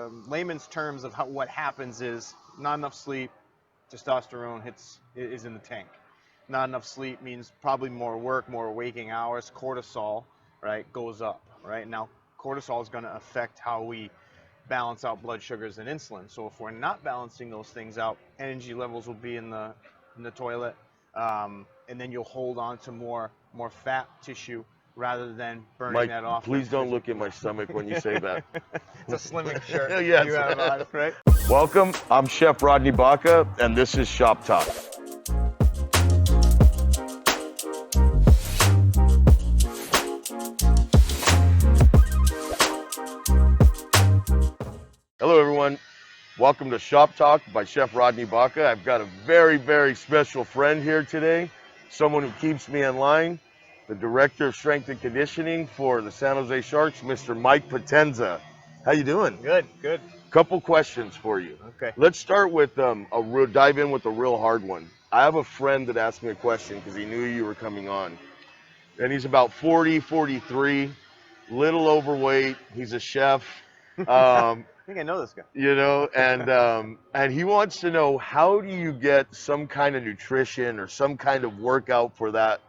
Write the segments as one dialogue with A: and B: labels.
A: layman's terms of what happens is not enough sleep, testosterone is in the tank. Not enough sleep means probably more work, more waking hours. Cortisol, right, goes up. Right now, cortisol is going to affect how we balance out blood sugars and insulin. So if we're not balancing those things out, energy levels will be in the toilet, and then you'll hold on to more fat tissue rather than burning
B: Mike,
A: that off.
B: please don't look at my stomach when you say that.
A: It's a slimming shirt.
B: Yes.
A: You have on, right?
B: Welcome, I'm Chef Rodney Baca, and this is Shop Talk. Hello everyone, welcome to Shop Talk by Chef Rodney Baca. I've got a very, very special friend here today, someone who keeps me in line, the Director of Strength and Conditioning for the San Jose Sharks, Mr. Mike Potenza. How you doing?
A: Good.
B: Couple questions for you.
A: Okay.
B: Let's start with dive in with a real hard one. I have a friend that asked me a question because he knew you were coming on. And he's about 40, 43, little overweight. He's a chef.
A: I think I know this guy.
B: You know, and he wants to know, how do you get some kind of nutrition or some kind of workout for that,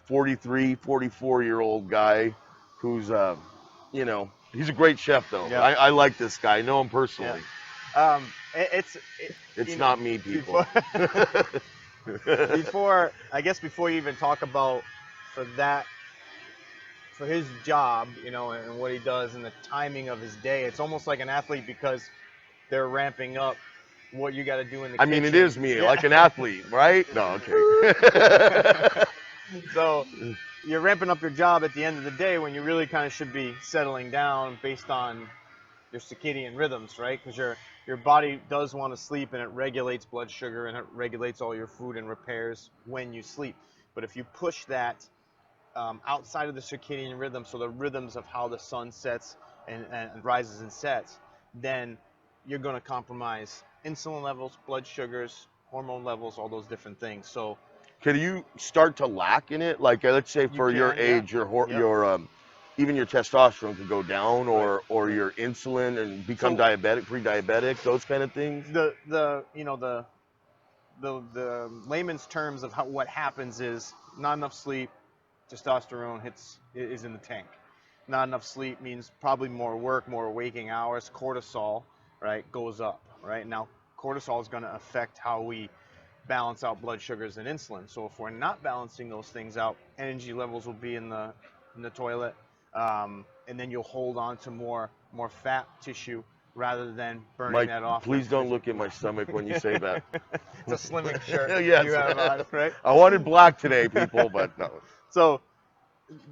B: 43, 44-year-old guy who's, he's a great chef though.
A: Yeah.
B: I like this guy. I know him personally.
A: Yeah.
B: It's not me, people.
A: Before you even talk about for his job, and what he does and the timing of his day, it's almost like an athlete because they're ramping up what you got to do in the kitchen.
B: I mean, it is me, like an athlete, right? No, okay.
A: So you're ramping up your job at the end of the day when you really kind of should be settling down based on your circadian rhythms, right? Because your body does want to sleep, and it regulates blood sugar, and it regulates all your food and repairs when you sleep. But if you push that outside of the circadian rhythm, so the rhythms of how the sun sets and rises and sets, then you're going to compromise insulin levels, blood sugars, hormone levels, all those different things. So
B: could you start to lack in it? Like, let's say for your age,
A: yeah.
B: your even your testosterone could go down, or your insulin and become diabetic, pre-diabetic, those kind of things.
A: The layman's terms of what happens is not enough sleep, testosterone is in the tank. Not enough sleep means probably more work, more waking hours. Cortisol, right, goes up. Right now, cortisol is going to affect how we balance out blood sugars and insulin. So if we're not balancing those things out, energy levels will be in the toilet, and then you'll hold on to more fat tissue rather than burning that off.
B: Please don't look at my stomach when you say that.
A: It's a slimming shirt.
B: Yes.
A: You have on, right?
B: I wanted black today, people, but no.
A: So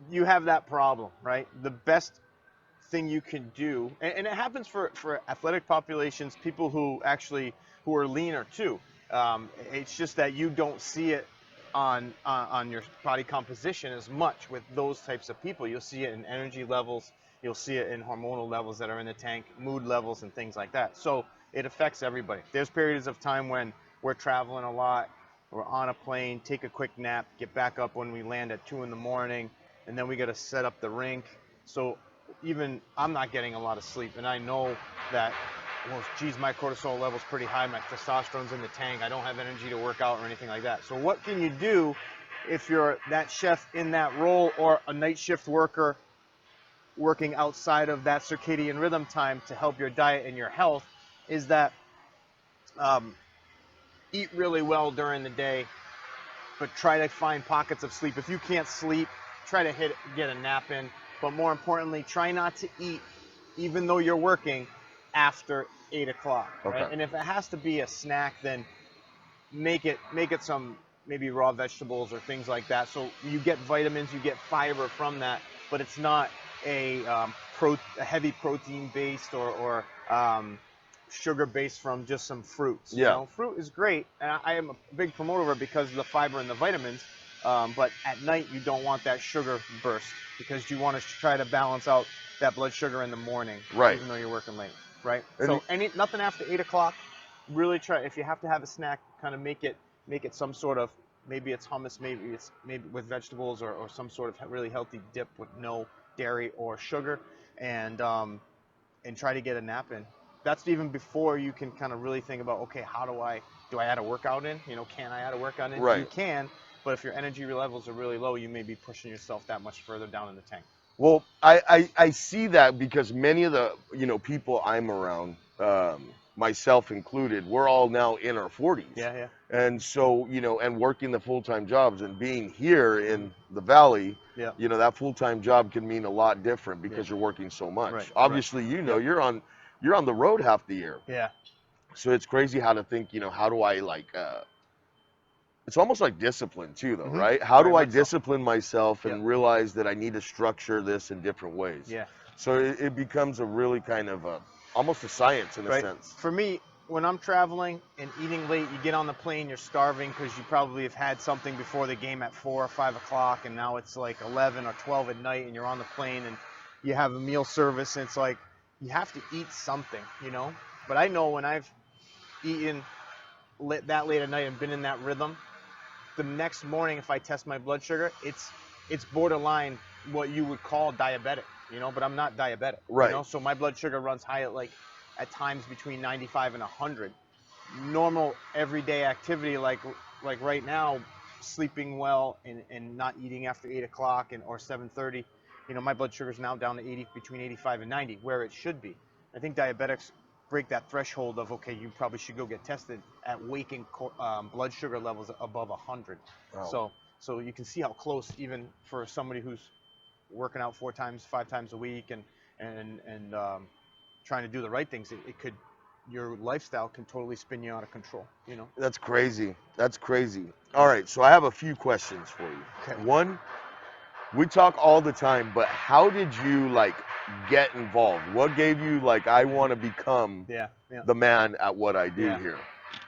A: you have that problem, right? The best thing you can do, and it happens for athletic populations, people who are leaner too. It's just that you don't see it on your body composition as much with those types of people. You'll see it in energy levels. You'll see it in hormonal levels that are in the tank, mood levels, and things like that. So it affects everybody. There's periods of time when we're traveling a lot, we're on a plane, take a quick nap, get back up when we land at 2 in the morning, and then we got to set up the rink. So even I'm not getting a lot of sleep, and I know that, well, geez, my cortisol level's pretty high, my testosterone's in the tank, I don't have energy to work out or anything like that. So what can you do if you're that chef in that role, or a night shift worker working outside of that circadian rhythm time to help your diet and your health, is that eat really well during the day, but try to find pockets of sleep. If you can't sleep, try to get a nap in. But more importantly, try not to eat, even though you're working, after 8 o'clock.
B: Okay.
A: Right? And if it has to be a snack, then make it some maybe raw vegetables or things like that. So you get vitamins, you get fiber from that, but it's not a heavy protein based or sugar based from just some fruits.
B: Yeah.
A: Fruit is great, and I am a big promoter of it because of the fiber and the vitamins. But at night you don't want that sugar burst, because you want to try to balance out that blood sugar in the morning,
B: right? Even
A: though you're working late, right? So nothing after 8 o'clock. Really try, if you have to have a snack, kind of make it some sort of, maybe it's hummus, maybe with vegetables, or some sort of really healthy dip with no dairy or sugar, and and try to get a nap in. That's even before you can kind of really think about, okay, do I add a workout in? Can I add a workout in?
B: Right.
A: You can, but if your energy levels are really low, you may be pushing yourself that much further down in the tank.
B: Well, I see that because many of the people I'm around, myself included, we're all now in our 40s.
A: Yeah.
B: And so and working the full-time jobs and being here in the valley,
A: Yeah.
B: that full-time job can mean a lot different because
A: Yeah.
B: you're working so much.
A: Right.
B: Obviously,
A: Yep.
B: you're on the road half the year.
A: Yeah.
B: So it's crazy how to think, how do I it's almost like discipline too, though,
A: Mhm.
B: right? How do
A: Very
B: I
A: much so.
B: discipline myself and
A: Yep.
B: realize that I need to structure this in different ways?
A: Yeah.
B: So it becomes a really kind of almost a science in a
A: Right.
B: sense.
A: For me, when I'm traveling and eating late, you get on the plane, you're starving because you probably have had something before the game at 4 or 5 o'clock, and now it's like 11 or 12 at night, and you're on the plane and you have a meal service, and it's like you have to eat something, But I know when I've eaten that late at night and been in that rhythm, the next morning if I test my blood sugar, it's borderline what you would call diabetic, but I'm not diabetic,
B: Right.
A: So my blood sugar runs high at times between 95 and 100. Normal everyday activity like right now, sleeping well and not eating after 8 o'clock or 7:30, my blood sugar is now down to 80, between 85 and 90, where it should be. I think diabetics break that threshold of, okay, you probably should go get tested at waking blood sugar levels above 100.
B: Wow.
A: So you can see how close, even for somebody who's working out 4 times, 5 times a week and trying to do the right things, your lifestyle can totally spin you out of control,
B: That's crazy. That's crazy. All right, so I have a few questions for you.
A: Okay.
B: One, we talk all the time, but how did you get involved? What gave you I want to become
A: Yeah.
B: the man at what I do
A: Yeah.
B: here?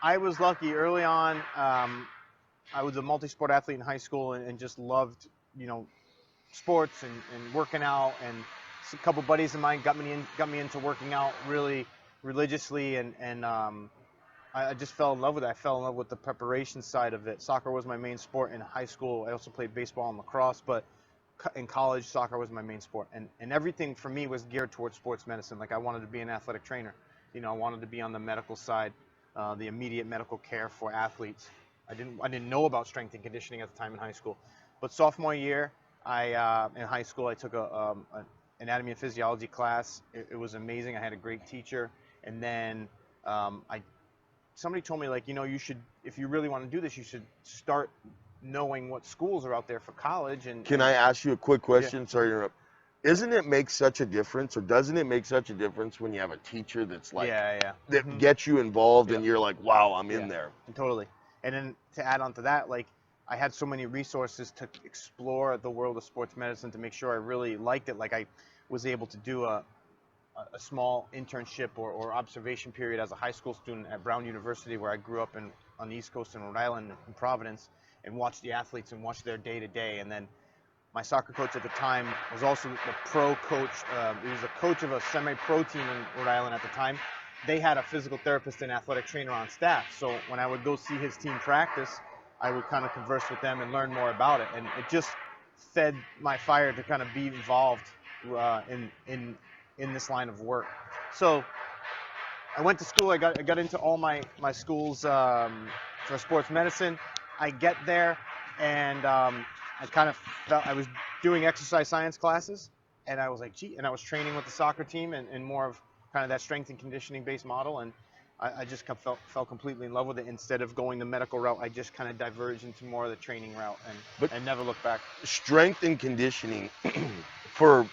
A: I was lucky early on. I was a multi-sport athlete in high school and just loved, sports and working out. And a couple buddies of mine got me into working out really religiously, and I just fell in love with it. I fell in love with the preparation side of it. Soccer was my main sport in high school. I also played baseball and lacrosse, but in college, soccer was my main sport. And everything for me was geared towards sports medicine. Like I wanted to be an athletic trainer. I wanted to be on the medical side, the immediate medical care for athletes. I didn't know about strength and conditioning at the time in high school. But sophomore year, in high school, I took an anatomy and physiology class. It was amazing. I had a great teacher. And then somebody told me, you should, if you really want to do this, you should start knowing what schools are out there for college. And
B: Can I ask you a quick question?
A: Yeah.
B: Sorry to interrupt. Isn't it make such a difference, or doesn't it make such a difference when you have a teacher that's
A: Yeah.
B: that
A: Mhm.
B: gets you involved and
A: Yeah.
B: you're like, wow, I'm in
A: Yeah.
B: there.
A: Totally. And then to add on to that, I had so many resources to explore the world of sports medicine to make sure I really liked it. Like I was able to do a small internship or observation period as a high school student at Brown University, where I grew up on the East Coast in Rhode Island, in Providence, and watched the athletes and watched their day to day. And then my soccer coach at the time was also the pro coach. He was a coach of a semi-pro team in Rhode Island at the time. They had a physical therapist and athletic trainer on staff. So when I would go see his team practice, I would kind of converse with them and learn more about it. And it just fed my fire to kind of be involved in this line of work. So I went to school. I got into all my schools for sports medicine. I get there, and I kind of felt I was doing exercise science classes, and I was like, gee, and I was training with the soccer team and more of kind of that strength and conditioning based model, and I just fell completely in love with it. Instead of going the medical route, I just kind of diverged into more of the training route and never looked back.
B: Strength and conditioning, for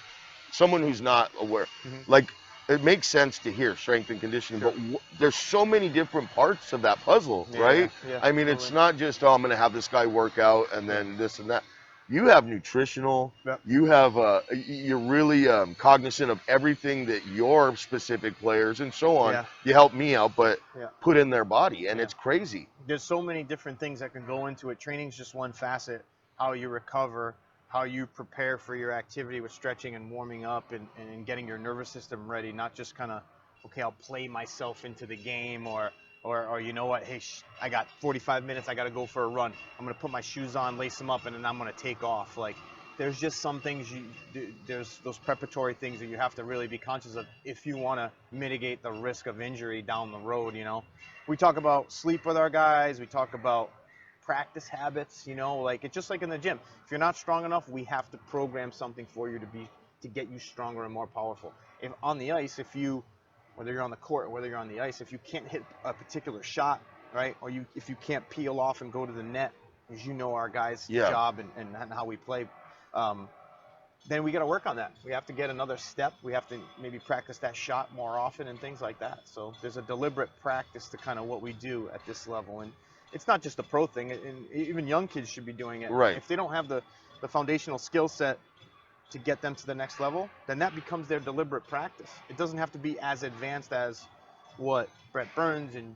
B: someone who's not aware,
A: Mm-hmm.
B: It makes sense to hear strength and conditioning,
A: Sure.
B: but there's so many different parts of that puzzle, right?
A: Yeah,
B: I mean, it's not just, oh, I'm going to have this guy work out and then this and that. You have nutritional,
A: Yep.
B: you have, you're really cognizant of everything that your specific players and so on,
A: Yeah.
B: you help me out, but
A: Yeah.
B: put in their body, and
A: Yeah.
B: it's crazy.
A: There's so many different things that can go into it. Training's just one facet. How you recover, how you prepare for your activity with stretching and warming up and getting your nervous system ready, not just kind of, okay, I'll play myself into the game or you know what, hey, I got 45 minutes, I got to go for a run. I'm going to put my shoes on, lace them up, and then I'm going to take off. there's just some things there's those preparatory things that you have to really be conscious of if you want to mitigate the risk of injury down the road. We talk about sleep with our guys. We talk about practice habits. Like it's just like in the gym. If you're not strong enough, we have to program something for you to get you stronger and more powerful. If on the ice, whether you're on the court or whether you're on the ice, if you can't hit a particular shot, right, or if you can't peel off and go to the net, as our guys' job and how we play, then we got to work on that. We have to get another step. We have to maybe practice that shot more often and things like that. So there's a deliberate practice to kind of what we do at this level. And it's not just a pro thing. And even young kids should be doing it.
B: Right.
A: If they don't have the foundational skill set to get them to the next level, then that becomes their deliberate practice. It doesn't have to be as advanced as what Brett Burns and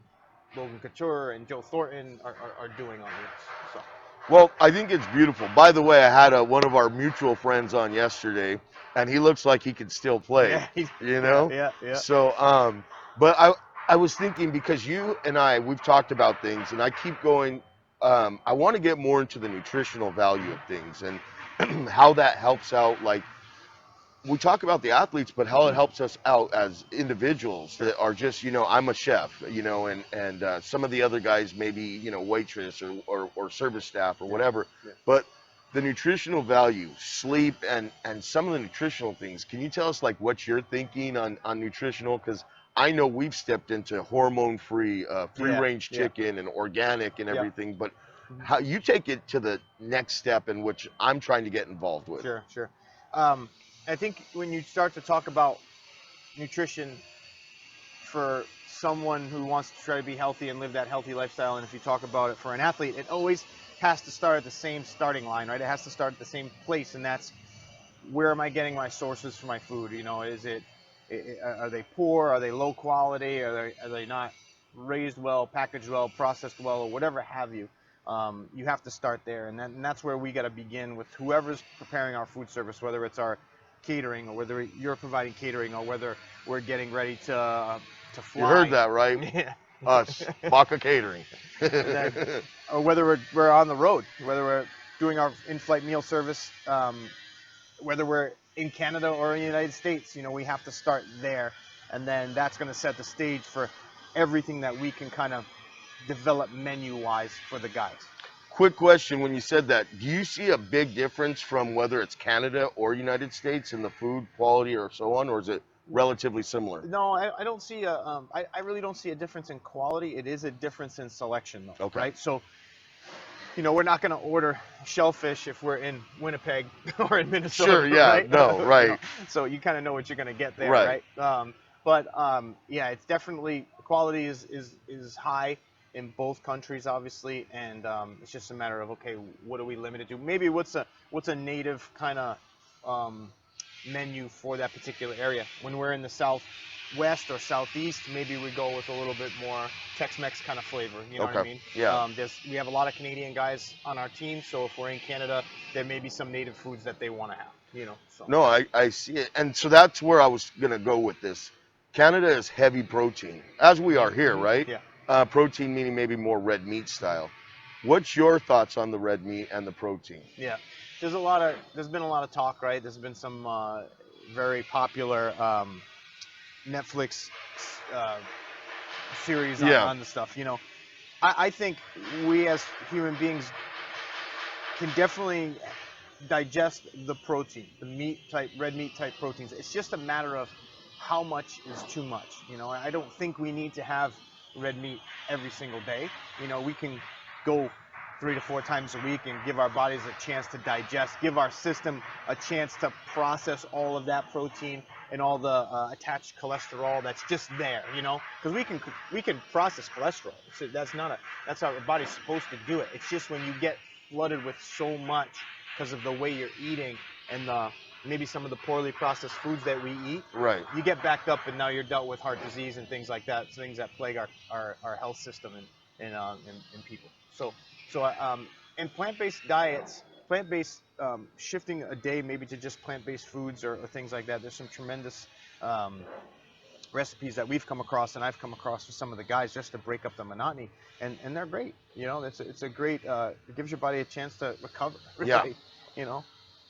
A: Logan Couture and Joe Thornton are doing on this. So.
B: Well, I think it's beautiful. By the way, I had one of our mutual friends on yesterday, and he looks like he can still play.
A: Yeah, Yeah.
B: So, but I was thinking, because you and we've talked about things, and I keep going. I want to get more into the nutritional value of things and how that helps out. Like, we talk about the athletes, but how it helps us out as individuals that are just, I'm a chef, and some of the other guys maybe, waitress or service staff or whatever.
A: Yeah.
B: But the nutritional value, sleep, and some of the nutritional things. Can you tell us like what you're thinking on nutritional? Because I know we've stepped into hormone-free, free-range chicken and organic and everything, but how you take it to the next step in which I'm trying to get involved with.
A: Sure. I think when you start to talk about nutrition for someone who wants to try to be healthy and live that healthy lifestyle, and if you talk about it for an athlete, it always has to start at the same starting line, right? It has to start at the same place, and that's where am I getting my sources for my food? Are they poor? Are they low quality? Are they not raised well, packaged well, processed well, or whatever have you? You have to start there, and that's where we got to begin with whoever's preparing our food service, whether it's our catering or whether you're providing catering or whether we're getting ready to fly.
B: You heard that, right?
A: Yeah.
B: Us, Baca Catering.
A: Or whether we're on the road, whether we're doing our in-flight meal service, whether we're in Canada or in the United States, we have to start there, and then that's going to set the stage for everything that we can kind of develop menu-wise for the guys.
B: Quick question, when you said that, do you see a big difference from whether it's Canada or United States in the food quality or so on, or is it relatively similar?
A: No, I don't see I really don't see a difference in quality. It is a difference in selection, though.
B: Okay.
A: Right? So, we're not going to order shellfish if we're in Winnipeg or in Minnesota.
B: Sure, yeah,
A: right?
B: no, right.
A: So you kind of know what you're going to get there,
B: Right.
A: But it's definitely, quality is high in both countries, obviously, and it's just a matter of, okay, what are we limited to? Maybe what's a native kind of menu for that particular area. When we're in the southwest or southeast, maybe we go with a little bit more Tex-Mex kind of flavor. You know what I mean?
B: Yeah.
A: We have a lot of Canadian guys on our team, so if we're in Canada, there may be some native foods that they want to have. So.
B: No, I see it, and so that's where I was gonna go with this. Canada is heavy protein, as we are here, right?
A: Yeah.
B: Protein meaning maybe more red meat style. What's your thoughts on the red meat and the protein?
A: Yeah, there's been a lot of talk, right? There's been some very popular Netflix series on the stuff. I think we as human beings can definitely digest the protein, the red meat type proteins. It's just a matter of how much is too much. I don't think we need to have red meat every single day. We can go 3 to 4 times a week and give our bodies a chance to digest, give our system a chance to process all of that protein and all the attached cholesterol that's just there, because we can process cholesterol. So that's how our body's supposed to do it. It's just when you get flooded with so much because of the way you're eating and maybe some of the poorly processed foods that we eat,
B: right?
A: You get backed up, and now you're dealt with heart disease and things like that, things that plague our health system and people. So and plant-based diets, shifting a day maybe to just plant-based foods or things like that. There's some tremendous recipes that we've come across, and I've come across with some of the guys just to break up the monotony, and they're great. It's a great. It gives your body a chance to recover.
B: Yeah.
A: Right?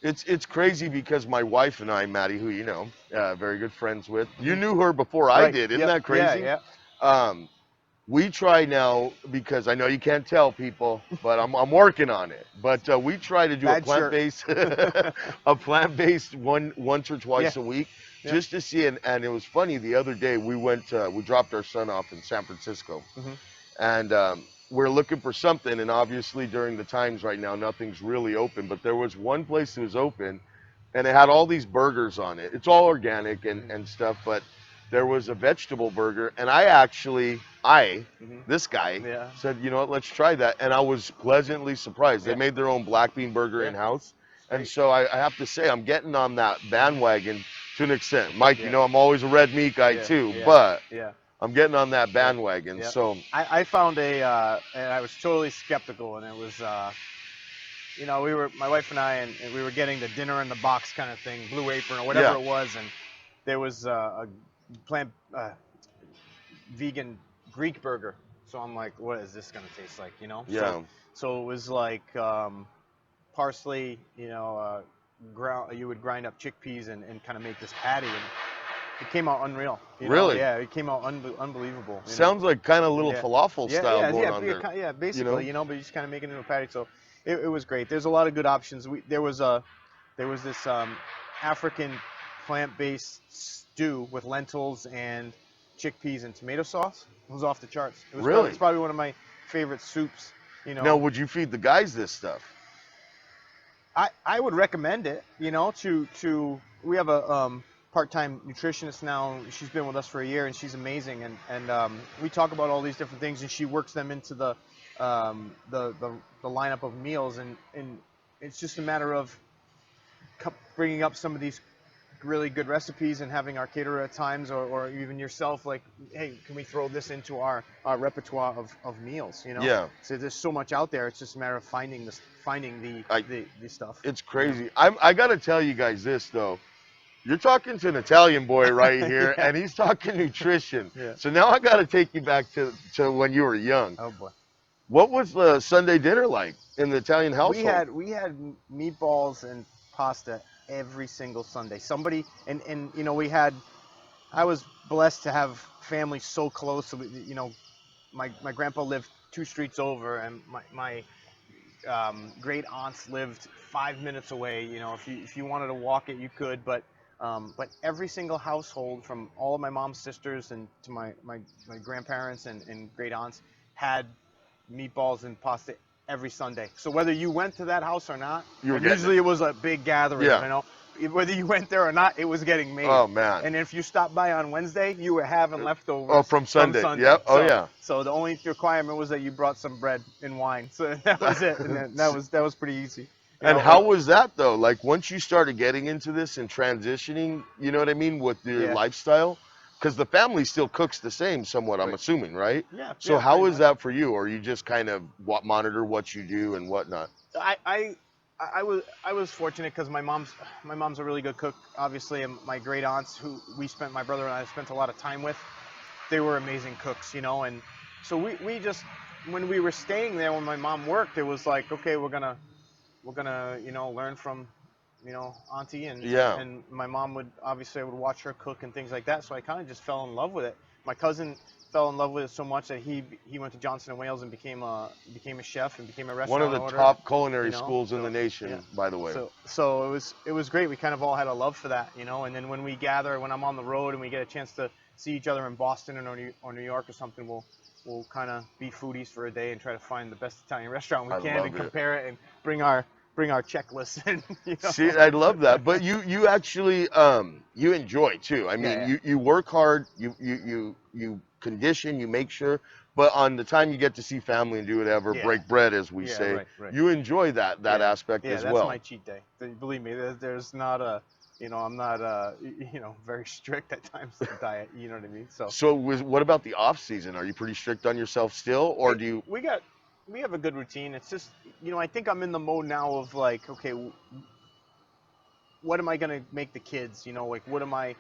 B: It's crazy because my wife and I, Maddie, who you know, very good friends with, you knew her before I
A: Right.
B: did. Isn't
A: Yep.
B: that
A: Yeah.
B: crazy?
A: Yeah.
B: Um, we try now because I know you can't tell people, but I'm working on it. But we try to do a
A: Bad shirt.
B: plant-based a plant-based once or twice
A: Yeah.
B: a week
A: Yep.
B: just to see. And it was funny the other day we dropped our son off in San Francisco,
A: Hmm.
B: and we're looking for something. And obviously during the times right now, nothing's really open. But there was one place that was open, and it had all these burgers on it. It's all organic and stuff, but there was a vegetable burger, and
A: Hmm.
B: this guy,
A: Yeah.
B: said, you know what, let's try that. And I was pleasantly surprised. They
A: Yeah.
B: made their own black bean burger
A: Yeah.
B: in house.
A: It's
B: And
A: great.
B: so I have to say, I'm getting on that bandwagon to an extent. Mike, you
A: Yeah.
B: know, I'm always a red meat guy
A: Yeah.
B: too,
A: Yeah.
B: but
A: Yeah.
B: I'm getting on that
A: Yeah.
B: bandwagon.
A: Yeah.
B: So,
A: I found and I was totally skeptical, and it was, my wife and I, and we were getting the dinner in the box kind of thing, Blue Apron or whatever
B: yeah,
A: it was, and there was a plant vegan Greek burger. So I'm like, what is this gonna taste like?
B: yeah.
A: So it was like parsley, ground. You would grind up chickpeas and kind of make this patty, and it came out unreal.
B: Really?
A: Yeah, it came out unbelievable.
B: Sounds like kind of a little
A: Yeah.
B: falafel
A: Yeah,
B: style
A: yeah,
B: going
A: yeah,
B: on there.
A: yeah,
B: You know?
A: basically, but you just kind of make it into a patty. So it was great. There's a lot of good options. There was this African plant-based stew with lentils and chickpeas and tomato sauce. It was off the charts.
B: Really?
A: It's probably one of my favorite soups.
B: Now, would you feed the guys this stuff?
A: I would recommend it. To we have a part-time nutritionist now. She's been with us for a year, and she's amazing. And we talk about all these different things, and she works them into the lineup of meals, and it's just a matter of bringing up some of these really good recipes and having our caterer at times, or even yourself, like, hey, can we throw this into our repertoire of meals?
B: Yeah.
A: So there's so much out there. It's just a matter of finding the stuff.
B: It's crazy. I got to tell you guys this, though. You're talking to an Italian boy right here,
A: Yeah.
B: and he's talking nutrition.
A: Yeah.
B: So now I got to take you back to when you were young.
A: Oh boy.
B: What was the Sunday dinner like in the Italian household?
A: We had meatballs and pasta every single Sunday. Somebody and I was blessed to have family so close. So my grandpa lived 2 streets over, and my great aunts lived 5 minutes away. If you wanted to walk it, you could, but every single household, from all of my mom's sisters and to my grandparents and great aunts, had meatballs and pasta every Sunday. So whether you went to that house or not,
B: You were
A: and
B: getting
A: usually it was a big gathering,
B: Yeah.
A: whether you went there or not, it was getting made.
B: Oh, man.
A: And if you stopped by on Wednesday, you were having leftovers.
B: Oh, from Sunday. Yep. Oh, yeah.
A: So the only requirement was that you brought some bread and wine. So that was it. And that was pretty easy.
B: And how was that, though? Like, once you started getting into this and transitioning, you know what I mean, with your
A: Yeah.
B: lifestyle? Because the family still cooks the same somewhat, I'm
A: Right.
B: assuming, right?
A: Yeah.
B: So
A: yeah,
B: how
A: pretty
B: is
A: much.
B: that for you? Or you just kind of monitor what you do and whatnot?
A: I was fortunate because my mom's a really good cook, obviously, and my great aunts, who my brother and I spent a lot of time with, they were amazing cooks, and so we just, when we were staying there when my mom worked, it was like, okay, we're gonna learn from auntie, and
B: Yeah.
A: and my mom would, obviously, I would watch her cook and things like that, so I kind of just fell in love with it. My cousin fell in love with it so much that he went to Johnson and Wales and became a chef and became a
B: One
A: restaurant
B: of the
A: owner.
B: top culinary
A: you know,
B: schools in
A: so,
B: the nation,
A: yeah.
B: by the way.
A: So it was great. We kind of all had a love for that, and then when we gather, when I'm on the road and we get a chance to see each other in Boston or New York or something, we'll kind of be foodies for a day and try to find the best Italian restaurant we
B: I
A: can
B: love
A: and
B: it.
A: compare it and bring our checklist in.
B: See, I love that. But you actually you enjoy too. I mean,
A: Yeah.
B: you work hard, you condition, you make sure, but on the time you get to see family and do whatever,
A: Yeah.
B: break bread as we
A: Yeah,
B: say,
A: right.
B: you enjoy that
A: Yeah.
B: aspect
A: Yeah,
B: as
A: that's
B: well.
A: my cheat day. Believe me, there's not a, I'm not very strict at times with the diet. You know what I mean?
B: So what about the off season? Are you pretty strict on yourself still, or do you?
A: We have a good routine. It's just, I think I'm in the mode now of like, okay, what am I going to make the kids, like, what am I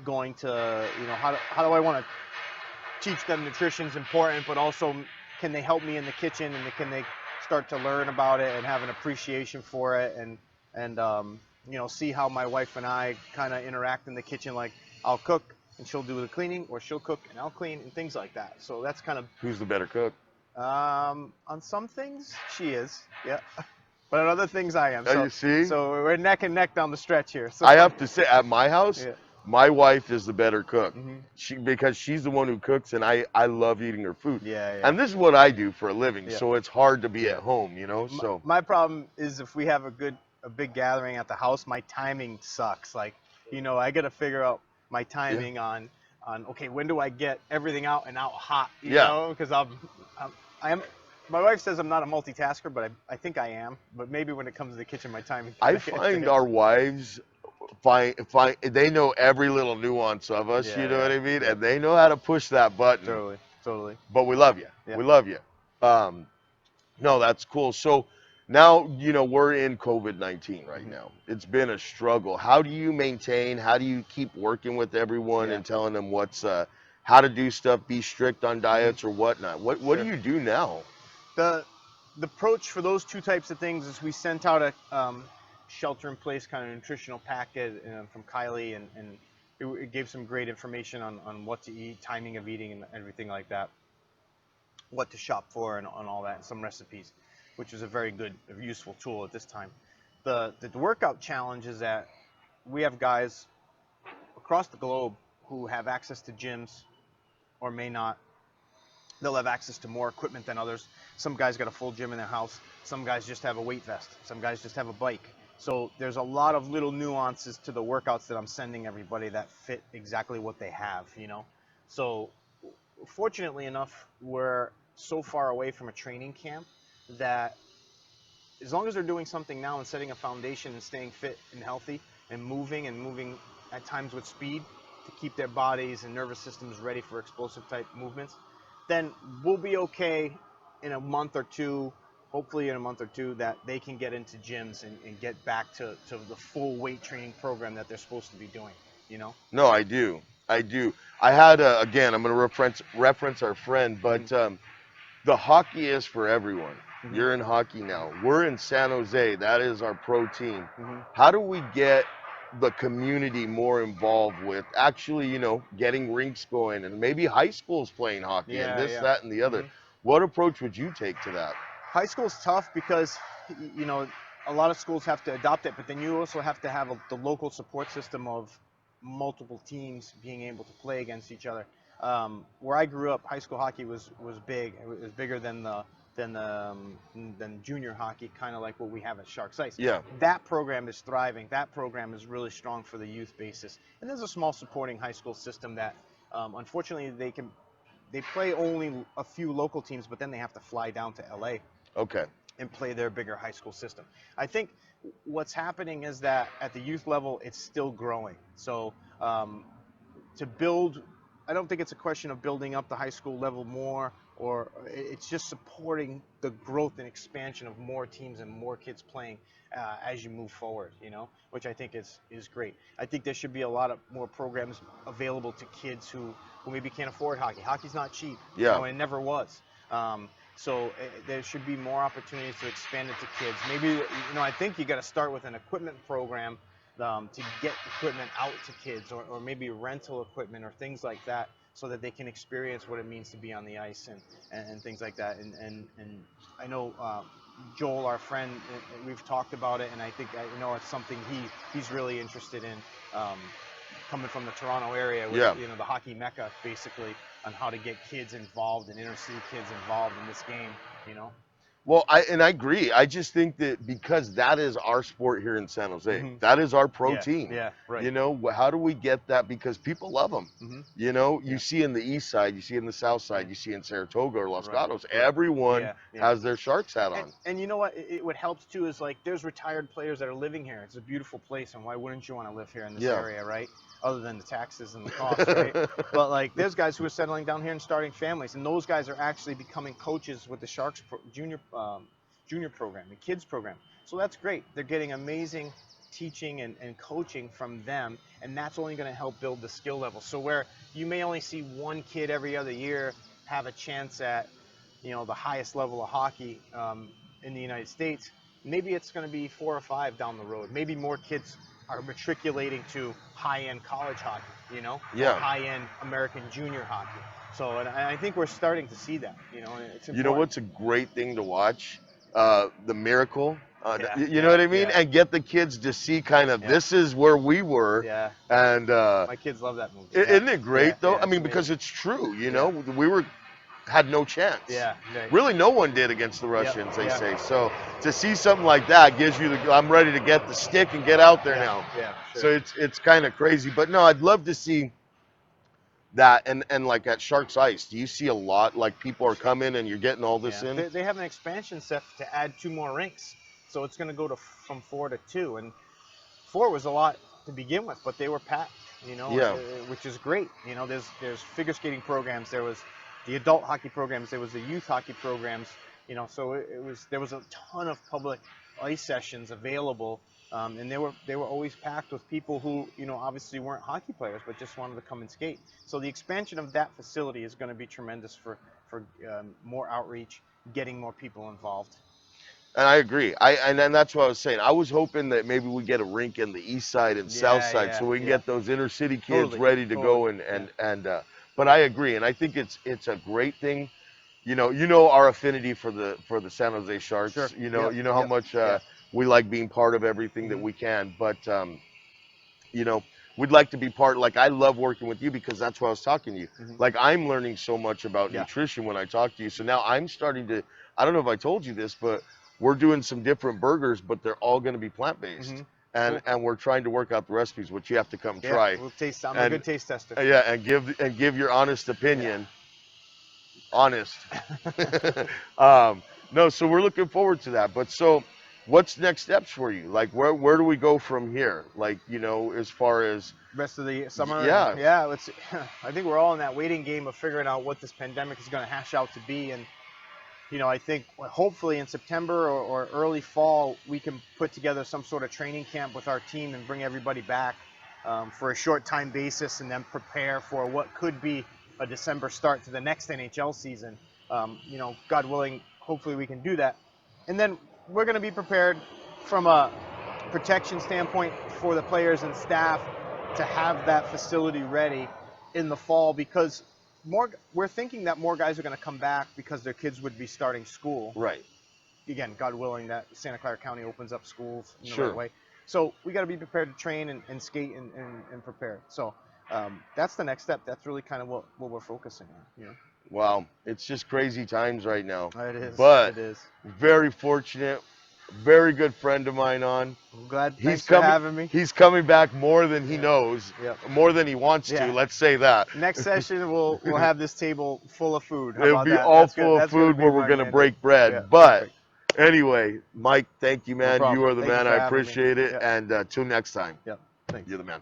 A: going to, how do I want to teach them nutrition's important, but also can they help me in the kitchen, and can they start to learn about it and have an appreciation for it, and and see how my wife and I kind of interact in the kitchen. Like I'll cook and she'll do the cleaning, or she'll cook and I'll clean and things like that. So that's kind of
B: Who's the better cook?
A: on some things she is, yeah, but on other things I am.
B: Oh,
A: So
B: you see?
A: so we're neck and neck down the stretch here. So
B: I have to say, at my house,
A: yeah.
B: my wife is the better cook.
A: Hmm.
B: Because she's the one who cooks, and I love eating her food.
A: Yeah, yeah.
B: And this is what I do for a living,
A: Yeah.
B: so it's hard to be
A: Yeah.
B: at home, you know.
A: My,
B: So
A: my problem is if we have a big gathering at the house, my timing sucks. Like, I got to figure out my
B: yeah,
A: timing on okay, when do I get everything out and out hot,
B: yeah.
A: because I am. My wife says I'm not a multitasker, but I think I am. But maybe when it comes to the kitchen, my timing
B: I
A: kind of hits the
B: find
A: hit.
B: our wives they know every little nuance of us, you
A: Yeah,
B: know what
A: yeah,
B: I mean,
A: yeah.
B: and they know how to push that button.
A: Totally, totally.
B: But we love you.
A: Yeah.
B: We love you. Um, No, that's cool. So now, we're in COVID-19 right
A: Hmm.
B: now. It's been a struggle. How do you maintain? How do you keep working with everyone
A: Yeah.
B: and telling them how to do stuff, be strict on
A: Hmm.
B: diets or whatnot? What do
A: Sure.
B: you do now?
A: The approach for those two types of things is we sent out a shelter-in-place kind of nutritional packet from Kylie, and it gave some great information on what to eat, timing of eating, and everything like that, what to shop for, and on all that, and some recipes, which is a very good, useful tool at this time. The workout challenge is that we have guys across the globe who have access to gyms or may not. They'll have access to more equipment than others. Some guys got a full gym in their house. Some guys just have a weight vest. Some guys just have a bike. So there's a lot of little nuances to the workouts that I'm sending everybody that fit exactly what they have. So fortunately enough, we're so far away from a training camp that as long as they're doing something now and setting a foundation and staying fit and healthy and moving at times with speed to keep their bodies and nervous systems ready for explosive type movements, then we'll be okay in a month or two, hopefully in a month or two, that they can get into gyms and get back to the full weight training program that they're supposed to be doing.
B: No, I do. I do. I had again, I'm going to reference our friend, but
A: Mm-hmm.
B: the hockey is for everyone.
A: Mm-hmm.
B: You're in hockey now. We're in San Jose. That is our pro team.
A: Mm-hmm.
B: How do we get the community more involved with actually, getting rinks going and maybe high schools playing hockey and
A: Yeah,
B: this,
A: yeah.
B: that, and the other?
A: Mm-hmm.
B: What approach would you take to that?
A: High school's tough because a lot of schools have to adopt it, but then you also have to have the local support system of multiple teams being able to play against each other. Where I grew up, high school hockey was big. It was bigger than junior hockey, kind of like what we have at Sharks Ice.
B: Yeah.
A: That program is thriving. That program is really strong for the youth basis, and there's a small supporting high school system that, unfortunately, they play only a few local teams, but then they have to fly down to LA
B: Okay.
A: and play their bigger high school system. I think what's happening is that at the youth level, it's still growing. So to build, I don't think it's a question of building up the high school level more, or it's just supporting the growth and expansion of more teams and more kids playing as you move forward, which I think is great. I think there should be a lot of more programs available to kids who maybe can't afford hockey. Hockey's not cheap,
B: Yeah.
A: and it never was. So there should be more opportunities to expand it to kids. Maybe, I think you got to start with an equipment program to get equipment out to kids, or maybe rental equipment or things like that, so that they can experience what it means to be on the ice and things like that. And I know Joel, our friend, we've talked about it, and I think it's something he's really interested in. Coming from the Toronto area, with,
B: Yeah.
A: The hockey mecca, basically, on how to get kids involved and inner city kids involved in this game.
B: Well, I agree. I just think that because that is our sport here in San Jose,
A: Mhm.
B: that is our pro
A: Yeah,
B: team.
A: yeah, right.
B: How do we get that? Because people love them.
A: Mhm.
B: You
A: Yeah.
B: see in the east side, you see in the south side,
A: Yeah.
B: you see in Saratoga or Los
A: Right,
B: Gatos,
A: right.
B: everyone
A: Yeah, yeah.
B: has their Sharks hat on.
A: And you know what? What helps too is, like, there's retired players that are living here. It's a beautiful place, and why wouldn't you want to live here in this
B: Yeah.
A: area, right? Other than the taxes and the cost, right? But like, there's guys who are settling down here and starting families, and those guys are actually becoming coaches with the Sharks junior program, the kids program. So that's great. They're getting amazing teaching and coaching from them, and that's only going to help build the skill level. So where you may only see one kid every other year have a chance at the highest level of hockey in the United States, maybe it's going to be 4 or 5 down the road. Maybe more kids are matriculating to high-end college hockey, you know,
B: Yeah.
A: or high-end American junior hockey. So, and I think we're starting to see that, you know, and it's important.
B: You know what's a great thing to watch? The miracle.
A: Yeah,
B: You know what I mean?
A: yeah.
B: And get the kids to see kind of,
A: Yeah.
B: this is where we were.
A: Yeah.
B: And
A: My kids love that movie.
B: isn't it great,
A: Yeah,
B: though?
A: yeah,
B: I mean,
A: it's
B: because
A: amazing.
B: it's true, you know? We had no chance.
A: Yeah. Right.
B: Really, no one did against the Russians, they
A: yeah.
B: say. So to see something like that gives you I'm ready to get the stick and get out there now.
A: Yeah, sure.
B: So it's kind of crazy. But no, I'd love to see that. And like at Sharks Ice, do you see a lot, like people are coming and you're getting all this in?
A: They have an expansion set to add 2 more rinks. So it's going to go from 4 to 2. And 4 was a lot to begin with, but they were packed, you know,
B: Yeah.
A: which is great. You know, there's figure skating programs, there was the adult hockey programs, there was the youth hockey programs, you know, so there was a ton of public ice sessions available, and they were always packed with people who, you know, obviously weren't hockey players but just wanted to come and skate. So the expansion of that facility is going to be tremendous for more outreach, getting more people involved.
B: And I agree. And that's what I was saying. I was hoping that maybe we get a rink in the east side and south side, so we can get those inner city kids ready to go but I agree, and I think it's a great thing. You know our affinity for the San Jose Sharks.
A: Sure.
B: You know how much we like being part of everything that we can. But you know, we'd like to be part. Like, I love working with you because that's why I was talking to you. Like, I'm learning so much about nutrition when I talk to you. So now I'm starting to. I don't know if I told you this, but we're doing some different burgers, but they're all going to be plant-based. And we're trying to work out the recipes, which you have to come try.
A: We'll taste. I'm a good taste tester.
B: Yeah, and give your honest opinion. Honest. No, so we're looking forward to that. But so, what's next steps for you? Like, where do we go from here? Like, you know, as far as
A: rest of the summer.
B: Yeah.
A: Let's. I think we're all in that waiting game of figuring out what this pandemic is going to hash out to be, and you know, I think hopefully in September or early fall we can put together some sort of training camp with our team and bring everybody back for a short time basis, and then prepare for what could be a December start to the next NHL season. You know, God willing, hopefully we can do that. And then we're going to be prepared from a protection standpoint for the players and staff to have that facility ready in the fall, because we're thinking that more guys are going to come back because their kids would be starting school.
B: Right.
A: Again, God willing, that Santa Clara County opens up schools in the
B: Sure.
A: right way. So we got to be prepared to train and skate and prepare. So that's the next step. That's really kind of what we're focusing on. You know.
B: Wow, it's just crazy times right now.
A: It is.
B: But
A: it is.
B: Very fortunate. Very good friend of mine on.
A: I'm glad.
B: Thanks
A: for having me.
B: He's coming back more than he knows, more than he wants to. Let's say that.
A: Next session, we'll have this table full of food. How
B: It'll
A: about
B: be
A: that?
B: all
A: That's
B: full
A: good.
B: of food where we're going to break bread.
A: Yeah,
B: but anyway, Mike, thank you, man.
A: No problem.
B: You are the
A: Thank you
B: man.
A: for
B: I
A: having me.
B: appreciate it. And till next time.
A: Yep. Thanks.
B: You're the man.